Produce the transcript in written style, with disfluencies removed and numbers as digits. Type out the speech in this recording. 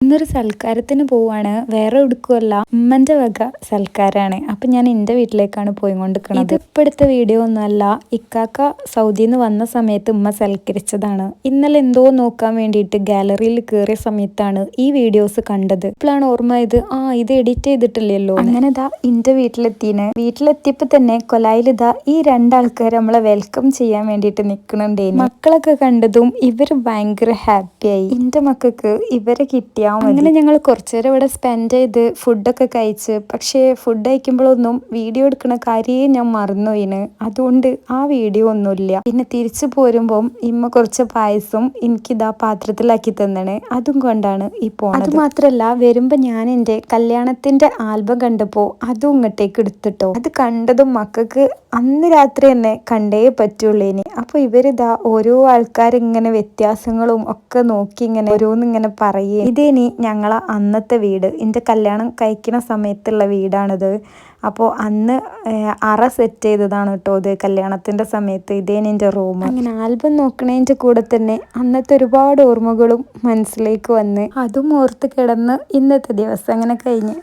ഇന്നൊരു സൽക്കാരത്തിന് പോവാണ്. വേറെ എവിടേക്കുമല്ല, ഉമ്മന്റെ വക സൽക്കാരാണ്. അപ്പൊ ഞാൻ എൻ്റെ വീട്ടിലേക്കാണ് പോയിക്കൊണ്ടിരിക്കുന്നത്. ഇത് ഇപ്പോഴത്തെ വീഡിയോ ഒന്നുമല്ല, ഇക്കാക്ക സൗദിയിൽ നിന്ന് വന്ന സമയത്ത് ഉമ്മ സൽക്കരിച്ചതാണ്. ഇന്നലെ എന്തോ നോക്കാൻ വേണ്ടിയിട്ട് ഗാലറിയിൽ കയറിയ സമയത്താണ് ഈ വീഡിയോസ് കണ്ടത്. ഇപ്പോഴാണ് ഓർമ്മയത്, ഇത് എഡിറ്റ് ചെയ്തിട്ടില്ലല്ലോ. അങ്ങനെ ഇതാ എൻ്റെ വീട്ടിലെത്തിയപ്പോ തന്നെ കൊലായിൽ ഇതാ ഈ രണ്ടാൾക്കാർ നമ്മളെ വെൽക്കം ചെയ്യാൻ വേണ്ടിയിട്ട് നിൽക്കണുണ്ടേ. മക്കളൊക്കെ കണ്ടതും ഇവര് ഭയങ്കര ഹാപ്പിയായി. എൻ്റെ മക്കൾക്ക് ഇവരെ കിട്ടിയ അങ്ങനെ ഞങ്ങൾ കുറച്ചുനേരം ഇവിടെ സ്പെൻഡ് ചെയ്ത് ഫുഡൊക്കെ കഴിച്ച്. പക്ഷേ ഫുഡ് കഴിക്കുമ്പോഴൊന്നും വീഡിയോ എടുക്കുന്ന കാര്യമേ ഞാൻ മറന്നുപോയിന്. അതുകൊണ്ട് ആ വീഡിയോ ഒന്നുമില്ല. പിന്നെ തിരിച്ചു പോരുമ്പം ഇമ്മ കുറച്ച് പായസം എനിക്കിതാ പാത്രത്തിലാക്കി തന്നണേ. അതും കൊണ്ടാണ് ഈ പോണത്. അത് മാത്രല്ല, വരുമ്പോ ഞാൻ എൻ്റെ കല്യാണത്തിന്റെ ആൽബം കണ്ടപ്പോ അതും ഇങ്ങോട്ടേക്ക് എടുത്തിട്ടോ. അത് കണ്ടതും മക്കൾക്ക് അന്ന് രാത്രി തന്നെ കണ്ടേ പറ്റുള്ളേനി. അപ്പൊ ഇവരിതാ ഓരോ ആൾക്കാരിങ്ങനെ വ്യത്യാസങ്ങളും ഒക്കെ നോക്കി ഇങ്ങനെ ഓരോന്നിങ്ങനെ പറയേ. ഇതേനി ഞങ്ങളെ അന്നത്തെ വീട്, എൻ്റെ കല്യാണം കഴിക്കുന്ന സമയത്തുള്ള വീടാണിത്. അപ്പോൾ അന്ന് അറ സെറ്റ് ചെയ്തതാണ് കേട്ടോ ഇത് കല്യാണത്തിൻ്റെ സമയത്ത്. ഇതേനി എൻ്റെ റൂം. അങ്ങനെ ആൽബം നോക്കണതിൻ്റെ കൂടെ തന്നെ അന്നത്തെ ഒരുപാട് ഓർമ്മകളും മനസ്സിലേക്ക് വന്ന് അതും ഓർത്ത് കിടന്ന് ഇന്നത്തെ ദിവസം അങ്ങനെ കഴിഞ്ഞ്.